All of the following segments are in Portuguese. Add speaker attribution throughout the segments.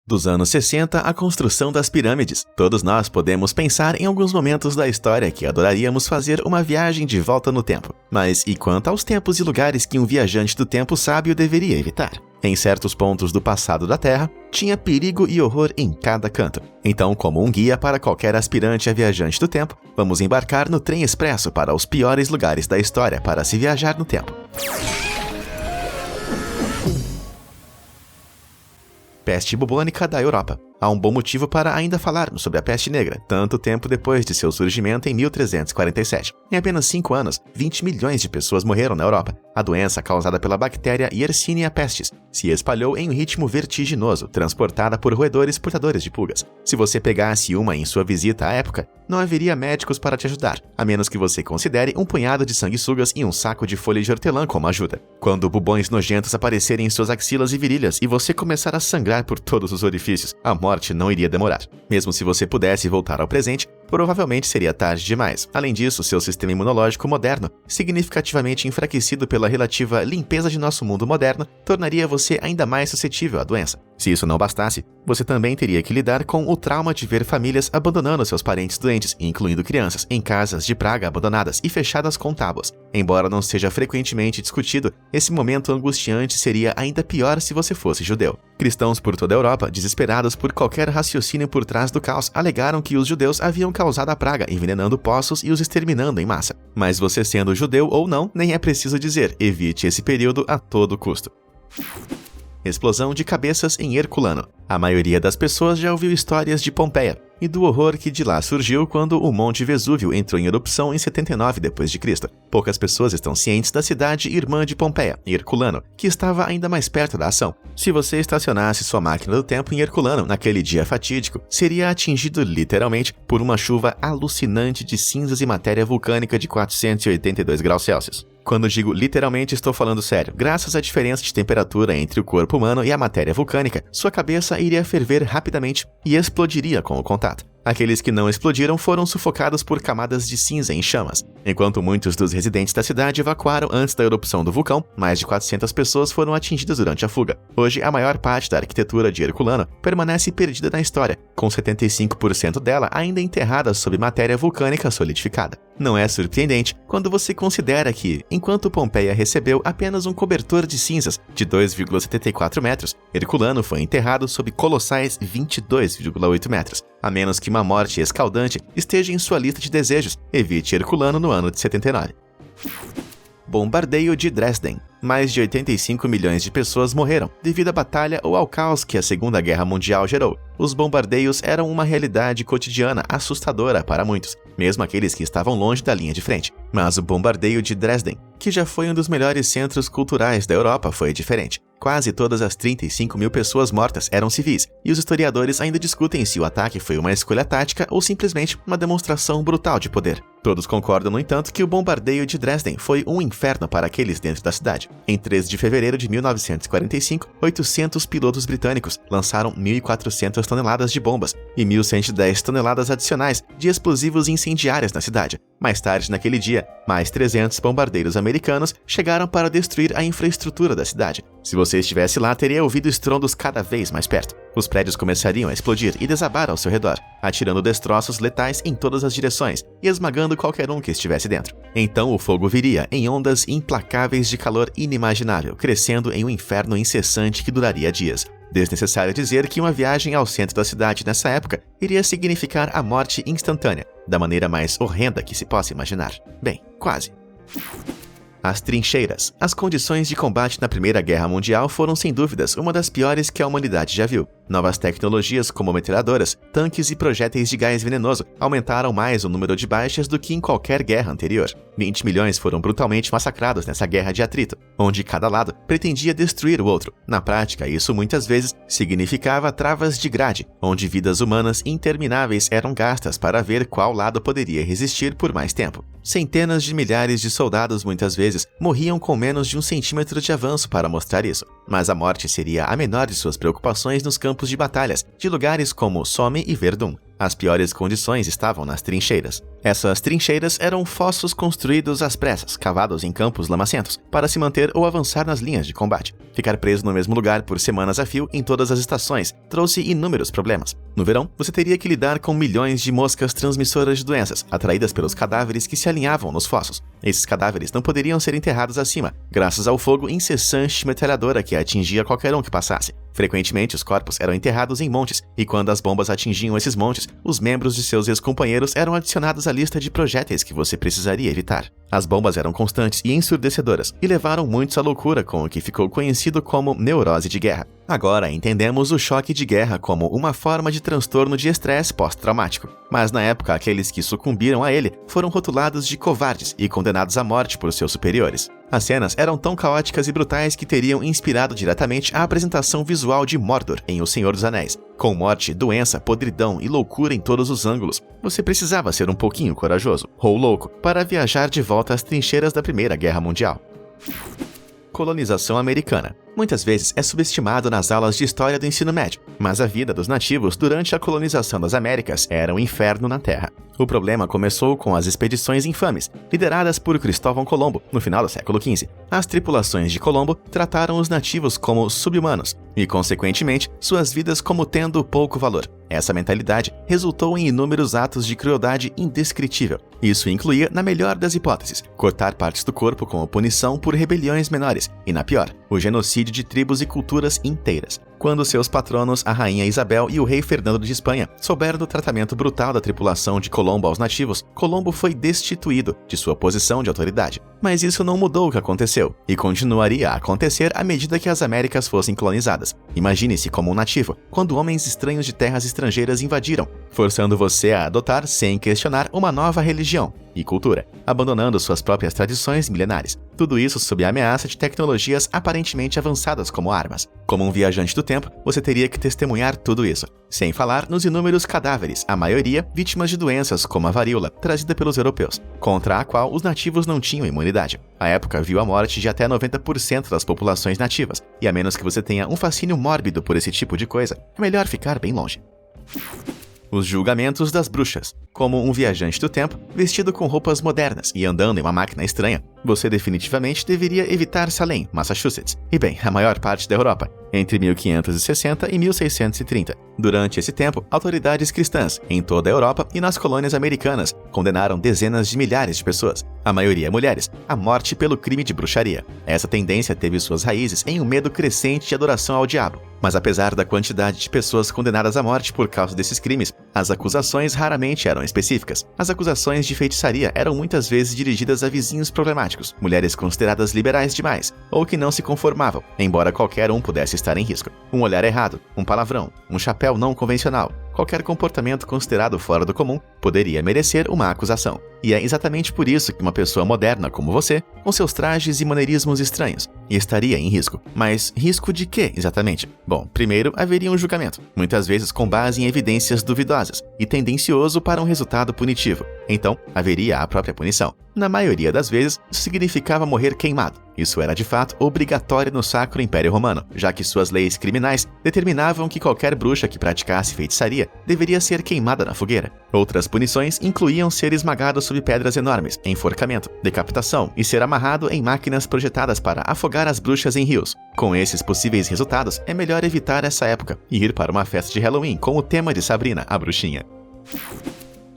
Speaker 1: Dos anos 60 à construção das pirâmides, todos nós podemos pensar em alguns momentos da história que adoraríamos fazer uma viagem de volta no tempo. Mas e quanto aos tempos e lugares que um viajante do tempo sábio deveria evitar? Em certos pontos do passado da Terra, tinha perigo e horror em cada canto. Então, como um guia para qualquer aspirante a viajante do tempo, vamos embarcar no trem expresso para os piores lugares da história para se viajar no tempo. Peste bubônica da Europa. Há um bom motivo para ainda falarmos sobre a peste negra, tanto tempo depois de seu surgimento em 1347. Em apenas 5 anos, 20 milhões de pessoas morreram na Europa. A doença, causada pela bactéria Yersinia pestis, se espalhou em um ritmo vertiginoso, transportada por roedores portadores de pulgas. Se você pegasse uma em sua visita à época, não haveria médicos para te ajudar, a menos que você considere um punhado de sanguessugas e um saco de folha de hortelã como ajuda. Quando bubões nojentos aparecerem em suas axilas e virilhas e você começar a sangrar por todos os orifícios, a morte não iria demorar. Mesmo se você pudesse voltar ao presente, provavelmente seria tarde demais. Além disso, seu sistema imunológico moderno, significativamente enfraquecido pela relativa limpeza de nosso mundo moderno, tornaria você ainda mais suscetível à doença. Se isso não bastasse, você também teria que lidar com o trauma de ver famílias abandonando seus parentes doentes, incluindo crianças, em casas de praga abandonadas e fechadas com tábuas. Embora não seja frequentemente discutido, esse momento angustiante seria ainda pior se você fosse judeu. Cristãos por toda a Europa, desesperados por qualquer raciocínio por trás do caos, alegaram que os judeus haviam causado a praga, envenenando poços e os exterminando em massa. Mas você sendo judeu ou não, nem é preciso dizer, evite esse período a todo custo. Explosão de cabeças em Herculano. A maioria das pessoas já ouviu histórias de Pompeia e do horror que de lá surgiu quando o Monte Vesúvio entrou em erupção em 79 d.C. Poucas pessoas estão cientes da cidade irmã de Pompeia, Herculano, que estava ainda mais perto da ação. Se você estacionasse sua máquina do tempo em Herculano naquele dia fatídico, seria atingido literalmente por uma chuva alucinante de cinzas e matéria vulcânica de 482 graus Celsius. Quando digo literalmente, estou falando sério. Graças à diferença de temperatura entre o corpo humano e a matéria vulcânica, sua cabeça iria ferver rapidamente e explodiria com o contato. Aqueles que não explodiram foram sufocados por camadas de cinza em chamas. Enquanto muitos dos residentes da cidade evacuaram antes da erupção do vulcão, mais de 400 pessoas foram atingidas durante a fuga. Hoje, a maior parte da arquitetura de Herculano permanece perdida na história, com 75% dela ainda enterrada sob matéria vulcânica solidificada. Não é surpreendente quando você considera que, enquanto Pompeia recebeu apenas um cobertor de cinzas de 2,74 metros, Herculano foi enterrado sob colossais 22,8 metros. A menos que uma morte escaldante esteja em sua lista de desejos, evite Herculano no ano de 79. Bombardeio de Dresden. Mais de 85 milhões de pessoas morreram devido à batalha ou ao caos que a Segunda Guerra Mundial gerou. Os bombardeios eram uma realidade cotidiana assustadora para muitos, mesmo aqueles que estavam longe da linha de frente. Mas o bombardeio de Dresden, que já foi um dos melhores centros culturais da Europa, foi diferente. Quase todas as 35 mil pessoas mortas eram civis, e os historiadores ainda discutem se o ataque foi uma escolha tática ou simplesmente uma demonstração brutal de poder. Todos concordam, no entanto, que o bombardeio de Dresden foi um inferno para aqueles dentro da cidade. Em 13 de fevereiro de 1945, 800 pilotos britânicos lançaram 1.400 toneladas de bombas e 1.110 toneladas adicionais de explosivos incendiários na cidade. Mais tarde naquele dia, mais 300 bombardeiros americanos chegaram para destruir a infraestrutura da cidade. Se você estivesse lá, teria ouvido estrondos cada vez mais perto. Os prédios começariam a explodir e desabar ao seu redor, atirando destroços letais em todas as direções e esmagando qualquer um que estivesse dentro. Então o fogo viria em ondas implacáveis de calor inimaginável, crescendo em um inferno incessante que duraria dias. Desnecessário dizer que uma viagem ao centro da cidade nessa época iria significar a morte instantânea, da maneira mais horrenda que se possa imaginar. Bem, quase. As trincheiras. As condições de combate na Primeira Guerra Mundial foram sem dúvidas uma das piores que a humanidade já viu. Novas tecnologias como metralhadoras, tanques e projéteis de gás venenoso aumentaram mais o número de baixas do que em qualquer guerra anterior. 20 milhões foram brutalmente massacrados nessa guerra de atrito, onde cada lado pretendia destruir o outro. Na prática, isso muitas vezes significava travas de grade, onde vidas humanas intermináveis eram gastas para ver qual lado poderia resistir por mais tempo. Centenas de milhares de soldados muitas vezes morriam com menos de 1 centímetro de avanço para mostrar isso, mas a morte seria a menor de suas preocupações nos campos de batalhas, de lugares como Somme e Verdun. As piores condições estavam nas trincheiras. Essas trincheiras eram fossos construídos às pressas, cavados em campos lamacentos, para se manter ou avançar nas linhas de combate. Ficar preso no mesmo lugar por semanas a fio em todas as estações trouxe inúmeros problemas. No verão, você teria que lidar com milhões de moscas transmissoras de doenças, atraídas pelos cadáveres que se alinhavam nos fossos. Esses cadáveres não poderiam ser enterrados acima, graças ao fogo incessante de metralhadora que atingia qualquer um que passasse. Frequentemente, os corpos eram enterrados em montes, e quando as bombas atingiam esses montes, os membros de seus ex-companheiros eram adicionados à lista de projéteis que você precisaria evitar. As bombas eram constantes e ensurdecedoras, e levaram muitos à loucura com o que ficou conhecido como neurose de guerra. Agora entendemos o choque de guerra como uma forma de transtorno de estresse pós-traumático. Mas na época, aqueles que sucumbiram a ele foram rotulados de covardes e condenados à morte por seus superiores. As cenas eram tão caóticas e brutais que teriam inspirado diretamente a apresentação visual de Mordor em O Senhor dos Anéis. Com morte, doença, podridão e loucura em todos os ângulos, você precisava ser um pouquinho corajoso, ou louco, para viajar de volta às trincheiras da Primeira Guerra Mundial. Colonização americana. Muitas vezes é subestimado nas aulas de história do ensino médio, mas a vida dos nativos durante a colonização das Américas era um inferno na Terra. O problema começou com as expedições infames, lideradas por Cristóvão Colombo, no final do século XV. As tripulações de Colombo trataram os nativos como sub-humanos e, consequentemente, suas vidas como tendo pouco valor. Essa mentalidade resultou em inúmeros atos de crueldade indescritível. Isso incluía, na melhor das hipóteses, cortar partes do corpo como punição por rebeliões menores e, na pior, o genocídio de tribos e culturas inteiras. Quando seus patronos, a rainha Isabel e o rei Fernando de Espanha, souberam do tratamento brutal da tripulação de Colombo aos nativos, Colombo foi destituído de sua posição de autoridade. Mas isso não mudou o que aconteceu, e continuaria a acontecer à medida que as Américas fossem colonizadas. Imagine-se como um nativo, quando homens estranhos de terras estrangeiras invadiram, forçando você a adotar, sem questionar, uma nova religião e cultura, abandonando suas próprias tradições milenares. Tudo isso sob a ameaça de tecnologias aparentemente avançadas como armas. Como um viajante do tempo, você teria que testemunhar tudo isso, sem falar nos inúmeros cadáveres, a maioria vítimas de doenças como a varíola, trazida pelos europeus, contra a qual os nativos não tinham imunidade. A época viu a morte de até 90% das populações nativas, e a menos que você tenha um fascínio mórbido por esse tipo de coisa, é melhor ficar bem longe. Os julgamentos das bruxas. Como um viajante do tempo, vestido com roupas modernas e andando em uma máquina estranha, você definitivamente deveria evitar Salem, Massachusetts, e bem, a maior parte da Europa, entre 1560 e 1630. Durante esse tempo, autoridades cristãs, em toda a Europa e nas colônias americanas, condenaram dezenas de milhares de pessoas, a maioria mulheres, à morte pelo crime de bruxaria. Essa tendência teve suas raízes em um medo crescente de adoração ao diabo. Mas apesar da quantidade de pessoas condenadas à morte por causa desses crimes, as acusações raramente eram específicas. As acusações de feitiçaria eram muitas vezes dirigidas a vizinhos problemáticos, mulheres consideradas liberais demais, ou que não se conformavam, embora qualquer um pudesse estar em risco. Um olhar errado, um palavrão, um chapéu não convencional, qualquer comportamento considerado fora do comum poderia merecer uma acusação. E é exatamente por isso que uma pessoa moderna como você, com seus trajes e maneirismos estranhos, estaria em risco. Mas risco de quê, exatamente? Bom, primeiro haveria um julgamento, muitas vezes com base em evidências duvidosas, e tendencioso para um resultado punitivo. Então, haveria a própria punição. Na maioria das vezes, isso significava morrer queimado. Isso era de fato obrigatório no Sacro Império Romano, já que suas leis criminais determinavam que qualquer bruxa que praticasse feitiçaria deveria ser queimada na fogueira. Outras punições incluíam ser esmagado sob pedras enormes, enforcamento, decapitação e ser amarrado em máquinas projetadas para afogar as bruxas em rios. Com esses possíveis resultados, é melhor evitar essa época e ir para uma festa de Halloween com o tema de Sabrina, a bruxinha.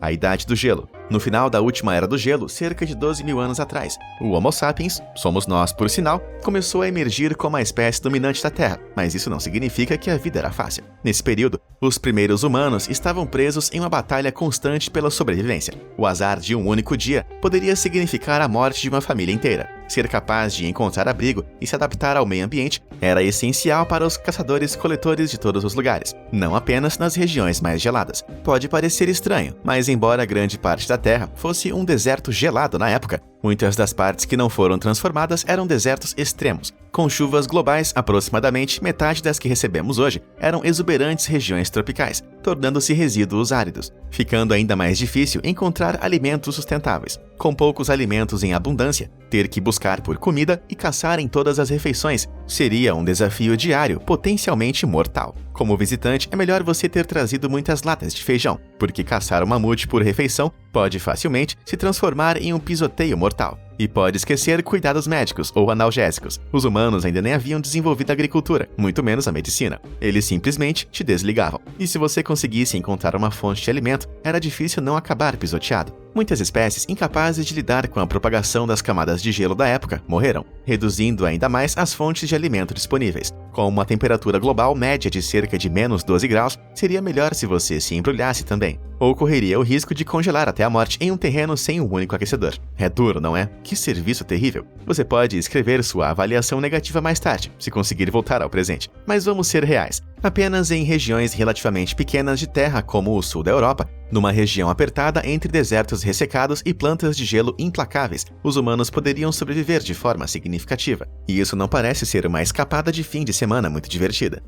Speaker 1: A Idade do Gelo. No final da última Era do Gelo, cerca de 12 mil anos atrás, o Homo sapiens, somos nós por sinal, começou a emergir como a espécie dominante da Terra, mas isso não significa que a vida era fácil. Nesse período, os primeiros humanos estavam presos em uma batalha constante pela sobrevivência. O azar de um único dia poderia significar a morte de uma família inteira. Ser capaz de encontrar abrigo e se adaptar ao meio ambiente era essencial para os caçadores-coletores de todos os lugares, não apenas nas regiões mais geladas. Pode parecer estranho, mas embora grande parte da Terra fosse um deserto gelado na época, muitas das partes que não foram transformadas eram desertos extremos. Com chuvas globais, aproximadamente metade das que recebemos hoje eram exuberantes regiões tropicais, tornando-se resíduos áridos, ficando ainda mais difícil encontrar alimentos sustentáveis. Com poucos alimentos em abundância, ter que buscar por comida e caçar em todas as refeições Seria um desafio diário, potencialmente mortal. Como visitante, é melhor você ter trazido muitas latas de feijão, porque caçar um mamute por refeição pode facilmente se transformar em um pisoteio mortal. E pode esquecer cuidados médicos ou analgésicos. Os humanos ainda nem haviam desenvolvido a agricultura, muito menos a medicina. Eles simplesmente te desligavam. E se você conseguisse encontrar uma fonte de alimento, era difícil não acabar pisoteado. Muitas espécies incapazes de lidar com a propagação das camadas de gelo da época morreram, reduzindo ainda mais as fontes de alimento disponíveis. Com uma temperatura global média de cerca de menos 12 graus, seria melhor se você se embrulhasse também. Ou correria o risco de congelar até a morte em um terreno sem um único aquecedor. É duro, não é? Que serviço terrível! Você pode escrever sua avaliação negativa mais tarde, se conseguir voltar ao presente. Mas vamos ser reais. Apenas em regiões relativamente pequenas de terra como o sul da Europa, numa região apertada entre desertos ressecados e plantas de gelo implacáveis, os humanos poderiam sobreviver de forma significativa. E isso não parece ser uma escapada de fim de semana muito divertida.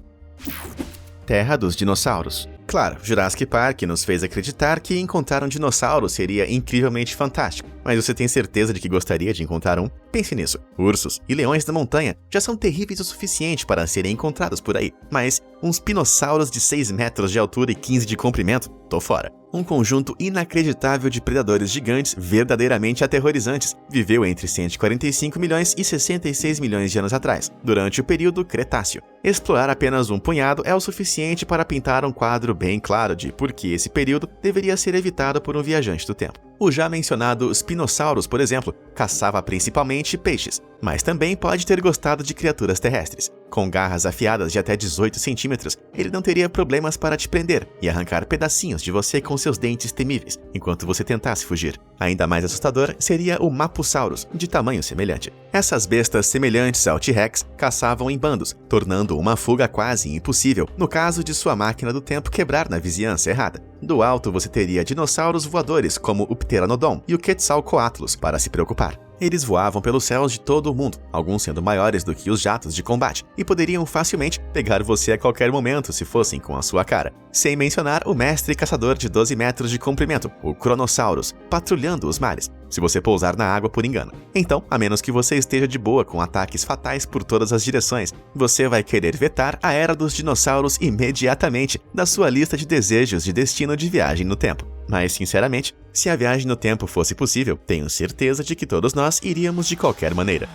Speaker 1: Terra dos dinossauros. Claro, Jurassic Park nos fez acreditar que encontrar um dinossauro seria incrivelmente fantástico, mas você tem certeza de que gostaria de encontrar um? Pense nisso. Ursos e leões da montanha já são terríveis o suficiente para serem encontrados por aí, mas uns pinossauros de 6 metros de altura e 15 de comprimento? Tô fora. Um conjunto inacreditável de predadores gigantes verdadeiramente aterrorizantes viveu entre 145 milhões e 66 milhões de anos atrás, durante o período Cretáceo. Explorar apenas um punhado é o suficiente para pintar um quadro bem claro de por que esse período deveria ser evitado por um viajante do tempo. O já mencionado Spinosaurus, por exemplo, caçava principalmente peixes, mas também pode ter gostado de criaturas terrestres. Com garras afiadas de até 18 centímetros, ele não teria problemas para te prender e arrancar pedacinhos de você com seus dentes temíveis, enquanto você tentasse fugir. Ainda mais assustador seria o Mapusaurus, de tamanho semelhante. Essas bestas semelhantes ao T-Rex caçavam em bandos, tornando uma fuga quase impossível no caso de sua máquina do tempo quebrar na vizinhança errada. Do alto você teria dinossauros voadores como o Pteranodon e o Quetzalcoatlus para se preocupar. Eles voavam pelos céus de todo o mundo, alguns sendo maiores do que os jatos de combate, e poderiam facilmente pegar você a qualquer momento se fossem com a sua cara. Sem mencionar o mestre caçador de 12 metros de comprimento, o Kronosaurus, patrulhando os mares, se você pousar na água por engano. Então, a menos que você esteja de boa com ataques fatais por todas as direções, você vai querer vetar a Era dos Dinossauros imediatamente da sua lista de desejos de destino de viagem no tempo. Mas, sinceramente, se a viagem no tempo fosse possível, tenho certeza de que todos nós iríamos de qualquer maneira.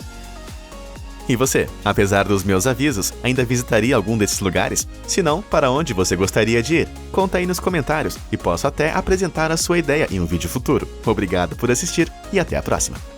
Speaker 1: E você, apesar dos meus avisos, ainda visitaria algum desses lugares? Se não, para onde você gostaria de ir? Conta aí nos comentários e posso até apresentar a sua ideia em um vídeo futuro. Obrigado por assistir e até a próxima!